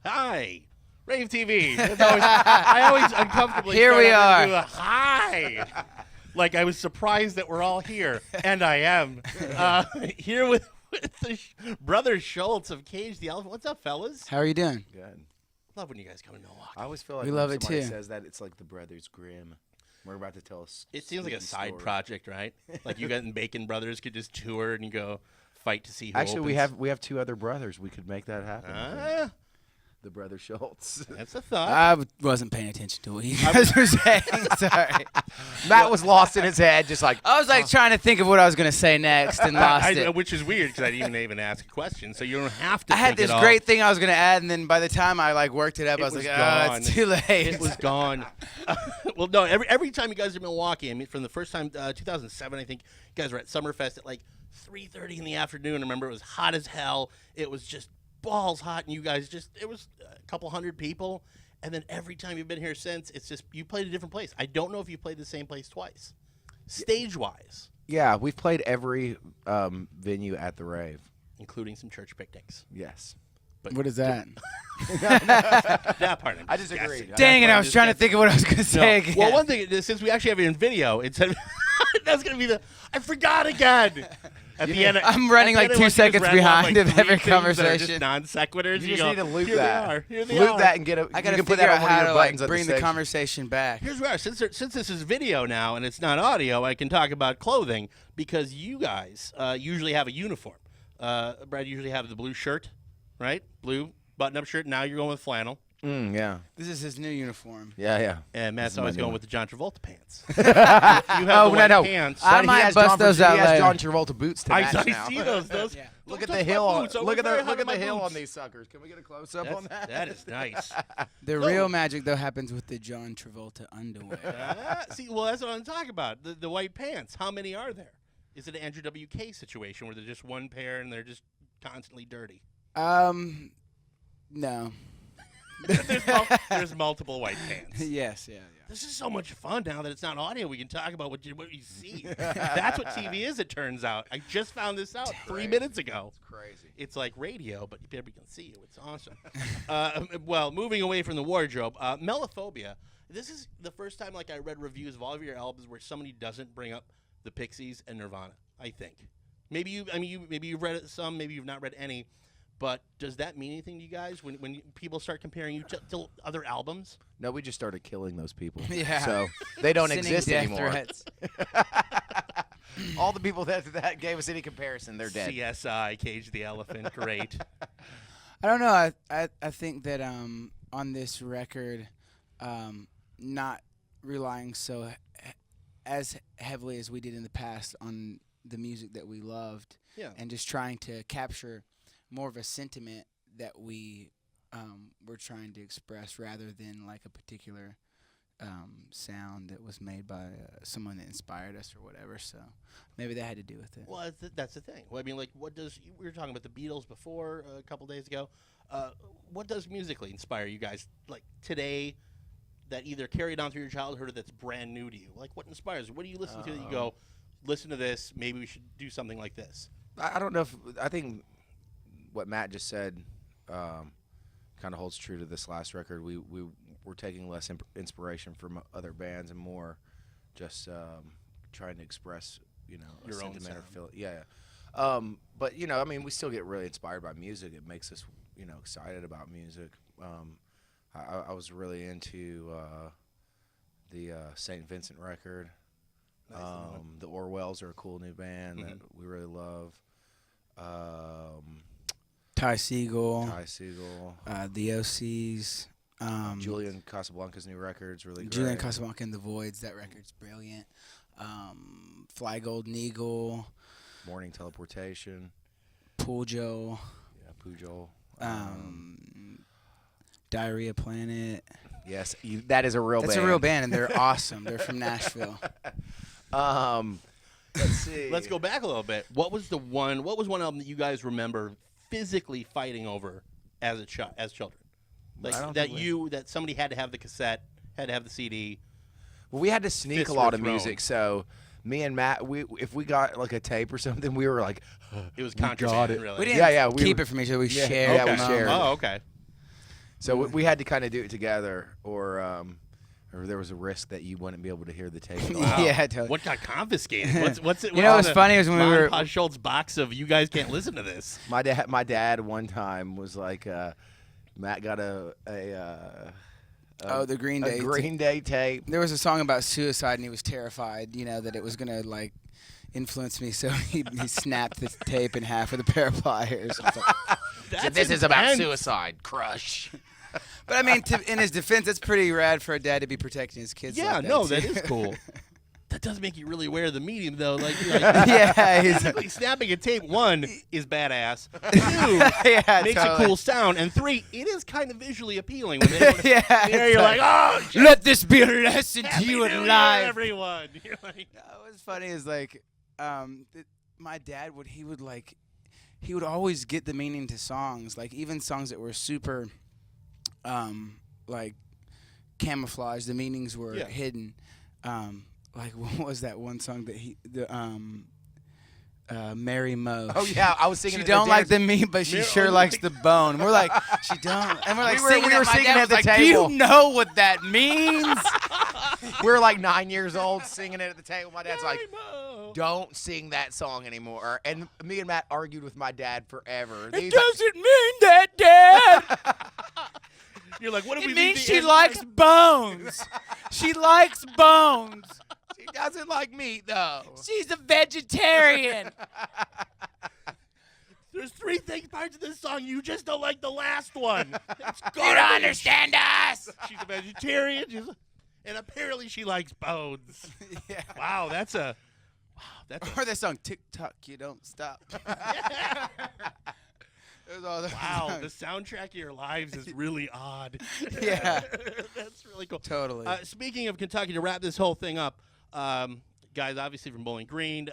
Hi, Rave TV. I always uncomfortably Here we start are. off and do a hi. Like I was surprised that we're all here, and I am here with the brother Schultz of Cage the Elephant. What's up, fellas? How are you doing? Good. Love when you guys come to Milwaukee. I always feel like We when love it somebody too. says that, it's like the Brothers Grimm. We're about to tell us. It seems like a side project, right? Like you guys and Bacon Brothers could just tour and you go fight to see who Actually, opens. we have two other brothers. We could make that happen. The brother Schultz. That's a thought. I wasn't paying attention to what you guys were saying. Sorry. Matt was lost in his head, just like. I was like trying to think of what I was going to say next and lost it. Which is weird because I didn't even ask a question, so you don't have to. I had think this it all. great thing I was going to add, and then by the time I worked it up, I was like, gone. it's too late. It was gone. Well, no, every time you guys are in Milwaukee, I mean, from the first time, 2007, I think you guys were at Summerfest at like 3:30 in the afternoon. I remember it was hot as hell. It was just balls hot, and you guys it was a couple hundred people. And then every time you've been here since, it's just you played a different place. I don't know if you played the same place twice, stage-wise, Yeah, we've played every venue at the Rave. including some church picnics. Yes. But What is that? that part, I disagree. guessing. Dang it, I was just trying to guessing. think of what I was going to say again. Well, one thing, since we actually have it in video, it said that's going to be I forgot again. At the end, I'm running at the like end, 2 I want you to seconds rattle off, behind like, of 3 every things that are just conversation. non sequiturs. You just need to loop Here that. They are. Here they Loop are. that and get a. I got you to can put figure that out on one of how your to buttons at bring the station. conversation back. Here's where, since this is video now and it's not audio, I can talk about clothing because you guys usually have a uniform. Brad, you usually have the blue shirt, right? Blue button-up shirt. Now you're going with flannel. Yeah. This is his new uniform. Yeah. And Matt's This is my always new going one. with the John Travolta pants. You have the white pants. I But might he has bust John, those he out has later. John Travolta boots to match now. I see those. Yeah. Look at Don't the touch my hill. boots. I Look work at very the hard look at on my the hill boots. on these suckers. Can we get a close up on that? That is nice. The No. real magic, though, happens with the John Travolta underwear. See, well, that's what I'm talking about. The white pants. How many are there? Is it an Andrew WK situation where there's just one pair and they're just constantly dirty? No. There's multiple white pants. Yes, yeah. This is so much fun now that it's not audio. We can talk about what you see. That's what TV is, it turns out. I just found this out 3 minutes ago. It's crazy. It's like radio, but people can see you. It's awesome. Well, moving away from the wardrobe, Mellophobia. This is the first time I read reviews of all of your albums where somebody doesn't bring up the Pixies and Nirvana. I think maybe you've read some, maybe you've not read any. But does that mean anything to you guys when people start comparing you to other albums? No, we just started killing those people. Yeah. So they don't Sending exist death anymore. threats. All the people that gave us any comparison, they're dead. CSI, Cage the Elephant, great. I don't know. I think that on this record, not relying as heavily as we did in the past on the music that we loved, and just trying to capture more of a sentiment that we were trying to express rather than like a particular sound that was made by someone that inspired us or whatever. So maybe that had to do with it. Well, that's the thing. Well, I mean, we were talking about the Beatles before a couple days ago. What does musically inspire you guys today that either carried on through your childhood or that's brand new to you? Like, what inspires you? What do you listen to that you go, listen to this, maybe we should do something like this? I don't know I think what Matt just said kind of holds true to this last record. We're taking less inspiration from other bands and more just trying to express, a Your own sentiment or sound. feel. Yeah. But I mean, we still get really inspired by music. It makes us, excited about music. I was really into the St. Vincent record. Nice The Orwells are a cool new band that we really love. Ty Segall, the OCs, Julian Casablanca's new record's really great. Julian Casablanca and the Voids. That record's brilliant. Fly Golden Eagle, Morning Teleportation. Pool Joe, Yeah, Pujol. Diarrhea Planet. Yes, that is a real That's band. a real band, and they're awesome. They're from Nashville. Let's see. Let's go back a little bit. What was one album that you guys remember physically fighting over as children? Like I don't that think that somebody had to have the cassette, had to have the CD. Well, we had to sneak Fists a lot were of thrown. music, so me and Matt, if we got like a tape or something, we were like, It was we got contraband, it. really. We didn't Yeah, we keep were- it from each other. We Yeah, shared. yeah, we them. shared. Oh, okay. So we had to kind of do it together, or there was a risk that you wouldn't be able to hear the tape. At all. Yeah, totally. What got confiscated? What's it? You know what's funny is when we were Pod Schultz box of you guys can't listen to this. My dad one time was like, Matt got the Green Day. Green Day tape. There was a song about suicide, and he was terrified, that it was gonna like influence me. So he snapped the tape in half with a pair of pliers. This is about suicide. Crush. But I mean, in his defense, it's pretty rad for a dad to be protecting his kids. Yeah, like that, no, too. that is cool. That does make you really aware of the medium, though. Like yeah, he's basically snapping a tape. 1 is badass. 2 yeah, makes totally. a cool sound, and 3, it is kind of visually appealing. When Yeah, you're like, oh, shit, let this be a lesson to Happy you New in Year, life. everyone. You're like, What's funny is like, my dad would he would always get the meaning to songs, like even songs that were super, like camouflage. The meanings were hidden. Like what was that one song that Mary Mo. Oh yeah, I was singing. She don't like the meat, but she sure likes the bone. We're like, she don't, and we're like singing. We were singing at the table. Do you know what that means? We were like 9 years old singing it at the table. My dad's like, Mo. "Don't sing that song anymore." And me and Matt argued with my dad forever. It doesn't mean that, Dad. You're like, what do we It leave means the she end likes like? bones. She likes bones. She doesn't like meat though. She's a vegetarian. There's 3 parts of this song. You just don't like the last one. It's You don't understand us. She's a vegetarian. And apparently she likes bones. Yeah. Wow, that's a Or the song "Tick Tock, You Don't Stop." Those all those wow. The songs. soundtrack of your lives is really odd. Yeah. That's really cool. Totally. Speaking of Kentucky, to wrap this whole thing up, guys, obviously from Bowling Green,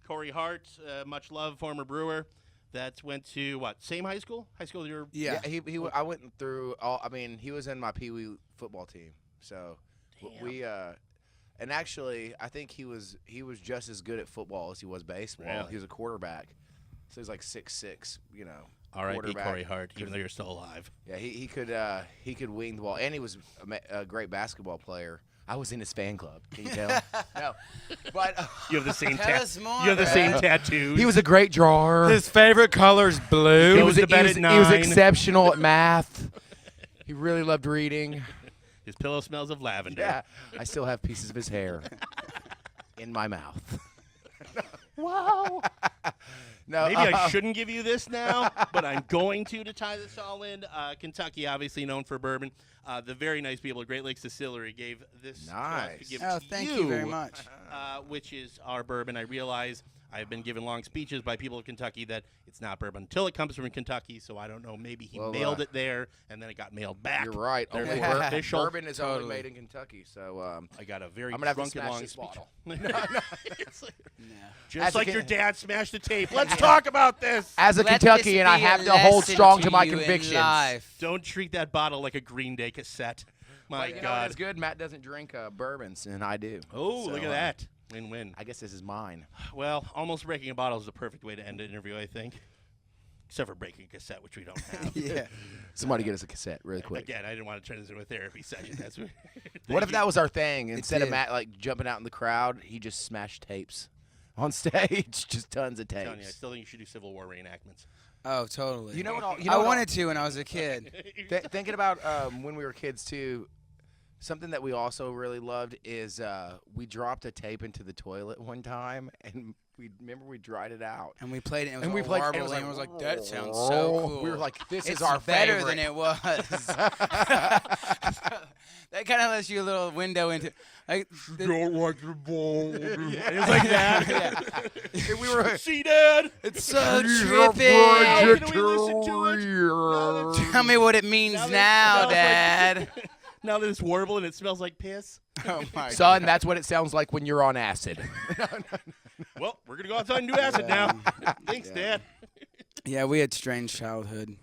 Corey Hart, much love, former Brewer. That went to what? Same high school? High school you're. Yeah. I went through all. I mean, he was in my Pee Wee football team. So we and actually, I think he was just as good at football as he was baseball. Really? He was a quarterback, so he's like 6'6", R.I.P. quarterback. Corey Hart, even though you're still alive. Yeah, he could wing the ball, and he was a great basketball player. I was in his fan club. Can you tell? No, but You have the same Tell us more, You have the same Dad. tattoos. he was a great drawer. His favorite color's blue. Goes to bed at he was 9. exceptional at math. He really loved reading. His pillow smells of lavender. Yeah, I still have pieces of his hair in my mouth. Wow. No, Maybe I shouldn't give you this now, but I'm going to tie this all in. Kentucky, obviously known for bourbon. The very nice people at Great Lakes Distillery gave this to us to Nice. give Oh, to thank you very much. Which is our bourbon. I realize I've been given long speeches by people of Kentucky that it's not bourbon until it comes from Kentucky, so I don't know. Maybe he mailed it there, and then it got mailed back. You're right. They're Only official. bourbon is Totally. only made in Kentucky, so I got a very I'm gonna have to drunken smash long this speech. bottle. It's like- No. just As a like kid- your dad smashed the tape. Let's talk about this. As a Kentuckian, I have to hold strong to my convictions. Don't treat that bottle like a Green Day cassette. My But you know God. what's good? Matt doesn't drink bourbons, and I do. Oh, So, look at that. Win-win. I guess this is mine. Well, almost breaking a bottle is the perfect way to end an interview, I think. Except for breaking a cassette, which we don't have. Yeah. Somebody get us a cassette really quick. Again, I didn't want to turn this into a therapy session. That's what, What if that was our thing? Instead of did. Matt like jumping out in the crowd, he just smashed tapes on stage, just tons of I'm telling you, I tapes. still think you should do Civil War reenactments. Oh, totally. You know what? I wanted to when I was a kid. Thinking about when we were kids too, something that we also really loved is we dropped a tape into the toilet one time, and we dried it out. And we played it. And it was And we all played, and it warbly, was and like, that sounds so cool. We were like, this It's is our better favorite. than it was. That kind of lets you a little window into. Like, Don't like the ball. It's like that. And we were. See, Dad? it's so He's a trippy. Can we listen to it? vegetarian. Tell me what it means now, Dad. Now that it's warble and it smells like piss. Oh my Son, that's what it sounds like when you're on acid. Well, we're going to go outside and do acid now. Thanks, Dad. Yeah, we had strange childhood.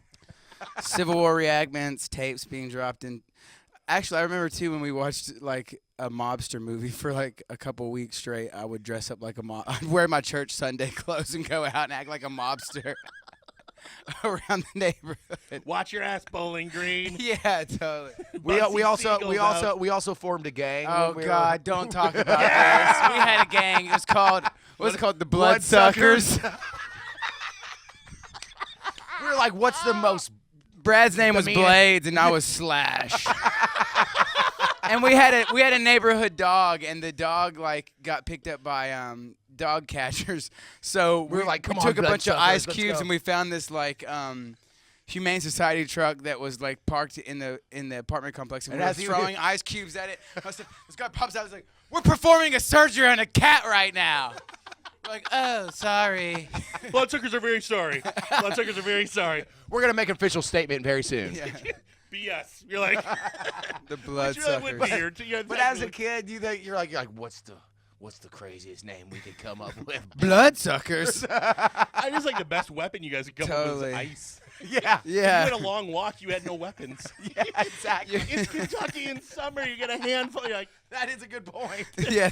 Civil War reenactments, tapes being dropped in. Actually, I remember too when we watched like a mobster movie for like a couple weeks straight. I would dress up like a mob. I'd wear my church Sunday clothes and go out and act like a mobster. around the neighborhood. Watch your ass, Bowling Green. Yeah, totally. We Seagulls out. also formed a gang. Oh when we were- God, don't talk about this. We had a gang. It was called what was it called? The Bloodsuckers. We were like, what's the most? Brad's name was meanest- Blades, and I was Slash. And we had a neighborhood dog, and the dog like got picked up by dog catchers. So We were like, "Come on, took a bunch of Bloodsuckers, ice let's cubes, go." and we found this like Humane Society truck that was like parked in the apartment complex, and And we were as you- throwing ice cubes at it. This guy pops out, he's like, "We're performing a surgery on a cat right now." We're like, "Oh, sorry." Bloodsuckers are very sorry. Bloodsuckers are very sorry. We're gonna make an official statement very soon. Yeah. BS. You're like, The which really would be Bloodsuckers. your, But as a kid, you're like, what's the craziest name we could come up with? Bloodsuckers. I just like the best weapon you guys could come up with Totally. was ice. Yeah. You Yeah. had a long walk, you had no weapons. Yeah, exactly. It's Kentucky in summer, you get a handful. You're like, That is a good point. Yeah.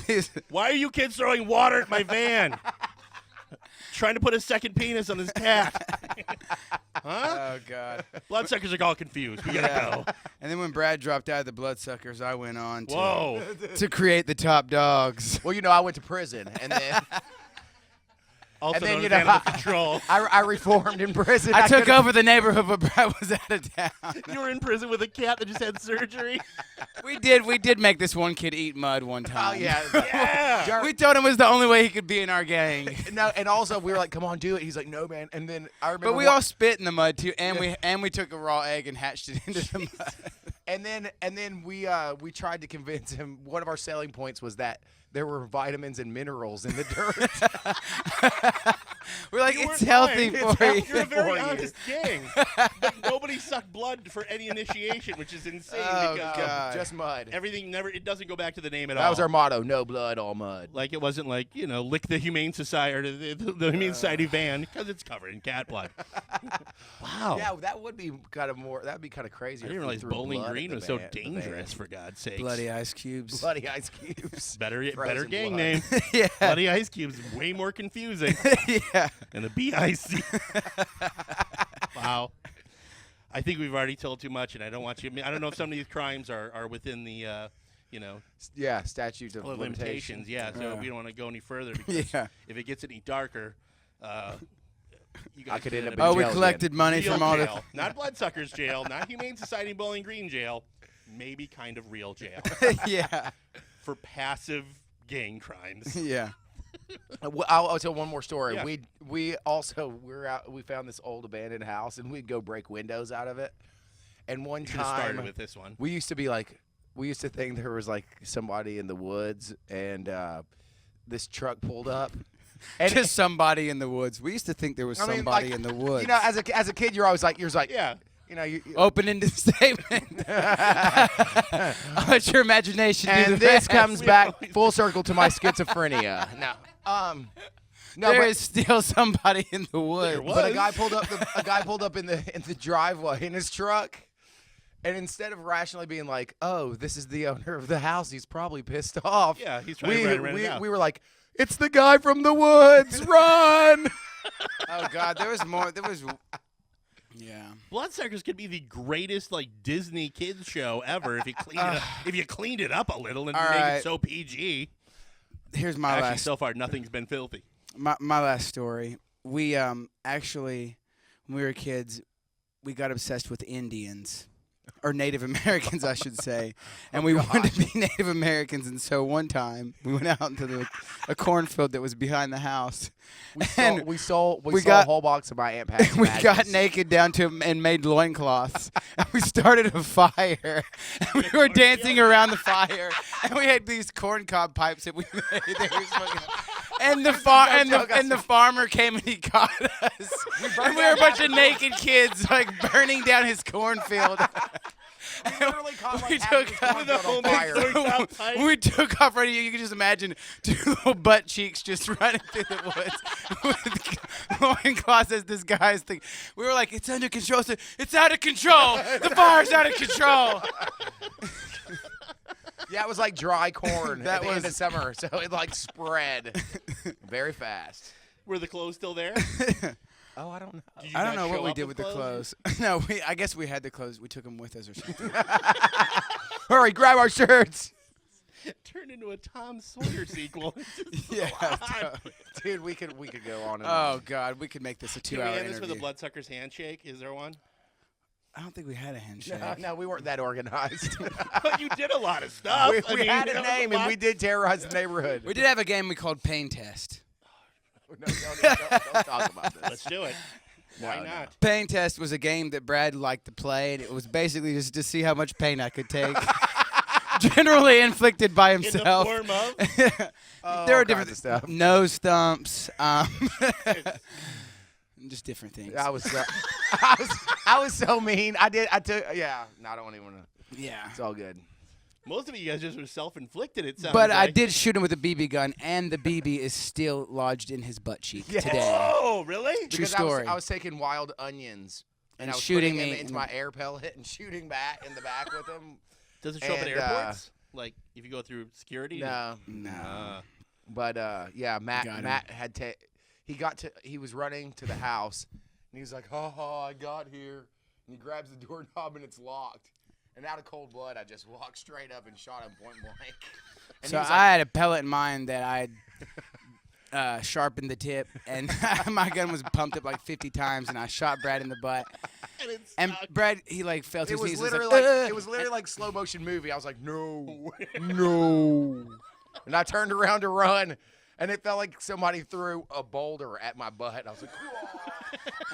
why are you kids throwing water at my van? Trying to put a second penis on his cat. Huh? Oh God. Bloodsuckers are all confused. We gotta Yeah. go. And then when Brad dropped out of the Bloodsuckers, I went on Whoa. to create the Top Dogs. Well, I went to prison, and then Also And then, known you as know, Animal Control. I reformed in prison. I took could've- over the neighborhood, but Brad was out of town. You were in prison with a cat that just had surgery. We did make this one kid eat mud one Oh time. yeah. Yeah. We told him it was the only way he could be in our gang. No, and also we were like, "Come on, do it." He's like, "No, man." And then I remember. But we all spit in the mud too, and we took a raw egg and hatched it into the mud. And then we tried to convince him. One of our selling points was that there were vitamins and minerals in the dirt. We're like, You it's weren't healthy lying. for you. You're a very For you. honest gang. But nobody sucked blood for any initiation, which is insane Oh, because God. Just mud. everything it doesn't go back to the name at all. That was our motto: no blood, all mud. Like it wasn't like, lick the Humane Society or the Humane Society van because it's covered in cat blood. Wow. Yeah, that would be kind of more. That'd be kind of crazy. I didn't realize Bowling Green was so dangerous, for God's sakes. Bloody ice cubes. Bloody ice cubes. Better Frozen gang blood. name. Yeah. Bloody Ice Cubes, way more confusing Yeah. than the BIC. Wow. I think we've already told too much, and I don't want you. I don't know if some of these crimes are within the, Yeah, statutes of limitations. Yeah, so Yeah. we don't want to go any further because Yeah. if it gets any darker, you guys I could could end up end in Oh, up we jail collected money real from all jail. Not Bloodsuckers jail, not Humane Society Bowling Green jail, maybe kind of real jail the. Yeah. for passive gang crimes. Yeah. I'll tell one more story. Yeah. We found this old abandoned house, and we'd go break windows out of it. And one Should have started time, with this one. we used to think there was like somebody in the woods, and this truck pulled up. And Just somebody in the woods. We used to think there was I mean, somebody like, in the woods. You know, as a kid, you're always like, Yeah. Open-ended statement. I'll let your imagination do and the this rest. comes back full circle to my schizophrenia. No, There but, is still somebody in the woods. was. but a guy pulled up in the driveway in his truck, and instead of rationally being like, "Oh, this is the owner of the house. He's probably pissed off." Yeah, he's trying to rent it out. we were like, "It's the guy from the woods. Run!" Oh God, there was more. There was. Yeah. Bloodsuckers could be the greatest Disney kids show ever if you cleaned it up a little and All made right. it so PG. Here's my Actually, last. so far nothing's been filthy. My last story. We actually, when we were kids, we got obsessed with Indians. Or Native Americans, I should say. And we wanted to be Native Americans. And so one time, we went out into a cornfield that was behind the house. We sold we a got- whole box of my Aunt Pat's We got matches. naked down to 'em and made loincloths. And we started a fire. And we were dancing around the fire. And we had these corncob pipes that we made. They were smoking. And the farmer came and he caught us. And we were a bunch of naked kids burning down his cornfield. We literally caught like We half took his out cornfield the on whole fire. mix. Corncob pipe. We took off right. You can just imagine two little butt cheeks just running through the woods with loincloths as this guy's thing. We were like, "It's under control." So, "It's out of control. The fire's out of control." Yeah, it was like dry corn That at the end was- of summer, so it spread very fast. Were the clothes still there? Oh, I don't know. Did you I don't not know what show we up did with the clothes? clothes. No, I guess we had the clothes. We took them with us or something. Hurry, grab our shirts. Turned into a Tom Sawyer sequel. Yeah, Dude, we could go on and Oh on. God, we could make this a Can we 2-hour end this with a interview. Bloodsuckers handshake? Is there one? I don't think we had a handshake. No, we weren't that organized. But you did a lot of stuff. we I mean, had a that was name, and lot. we did terrorize the neighborhood. We did have a game we called Pain Test. No, don't talk about this. Let's do it. Why No, no. not? Pain Test was a game that Brad liked to play, and it was basically just to see how much pain I could take. Generally inflicted by In the himself. form of? Oh, There all were different kinds of stuff. nose thumps, just different things. I was so mean. I took. Yeah. No, I don't even want to. Yeah. It's all good. Most of you guys just were self-inflicted, it sounds But like. I did shoot him with a BB gun, and the BB is still lodged in his butt cheek Yes. today. Oh, really? True Because story. I was taking wild onions And I was shooting putting me them into in my the- air pellet and shooting back in the back with them. Does it show up at And, airports? Like, if you go through security? No, No. but yeah, Got him. Matt had he was running to the house and he was like, I got here, and he grabs the doorknob and it's locked. And out of cold blood, I just walked straight up and shot him point blank. And So he was I had a pellet in mind that I sharpened the tip, and my gun was pumped up like 50 times, and I shot Brad in the butt. And it's And Brad, he like fell to it his was knees. literally Like, like it was literally like slow motion movie. I was like, no, no, and I turned around to run, and it felt like somebody threw a boulder at my butt. I was like,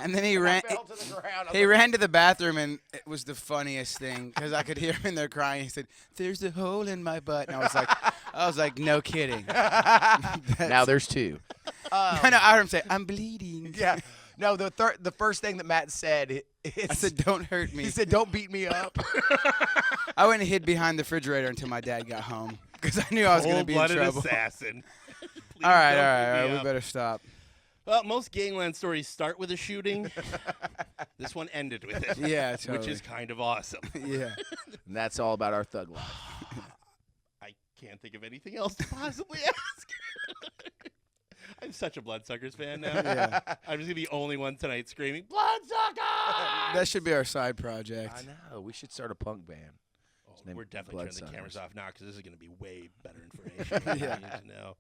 and then he and I ran. fell to the ground. I was He like, ran to the bathroom, and it was the funniest thing because I could hear him in there crying. He said, "There's a hole in my butt," and I was like, "No kidding." now there's two. I know. I heard him say, "I'm bleeding." Yeah. No, the first thing that Matt said is I said, "Don't hurt me." he said, "Don't beat me up." I went and hid behind the refrigerator until my dad got home because I knew I was going to be in Cold-blooded trouble. assassin. Please All right, don't beat me we up. better stop. Well, most gangland stories start with a shooting. This one ended with it. Yeah, totally. Which is kind of awesome. Yeah. And that's all about our thug life. I can't think of anything else to possibly ask. I'm such a Bloodsuckers fan now. Yeah. I'm just going to be the only one tonight screaming, Bloodsuckers! That should be our side project. I know. We should start a punk band. Oh, named we're definitely turning the Bloodsuckers. cameras off now because this is going to be way better information. than Yeah. you need to know.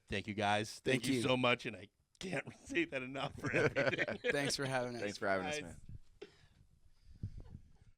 Thank you, guys. Thank Thank you you. so much, and I can't say that enough for everything. Thanks for having us. Thanks for having us, Guys. man.